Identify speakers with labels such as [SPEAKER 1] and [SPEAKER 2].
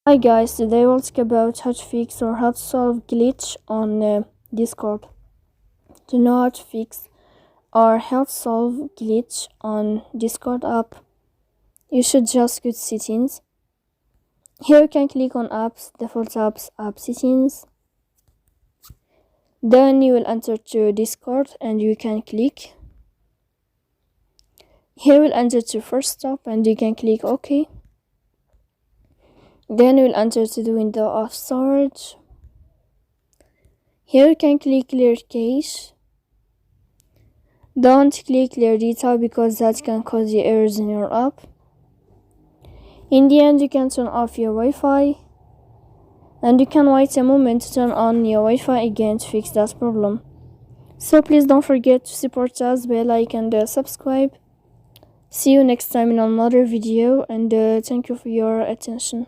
[SPEAKER 1] Hi guys, today we'll talk about how to fix or how to solve glitch on Discord. To know how to fix or how to solve glitch on Discord app, you should just go to settings. Here you can click on apps, default apps, app settings. Then you will enter to Discord and you can click. Here we'll enter to first stop and you can click OK. Then we'll enter to the window of storage. Here you can click clear cache. Don't click clear data because that can cause you errors in your app. In the end, you can turn off your Wi-Fi and you can wait a moment to turn on your Wi-Fi again to fix that problem. So please don't forget to support us by like and subscribe. See you next time in another video and thank you for your attention.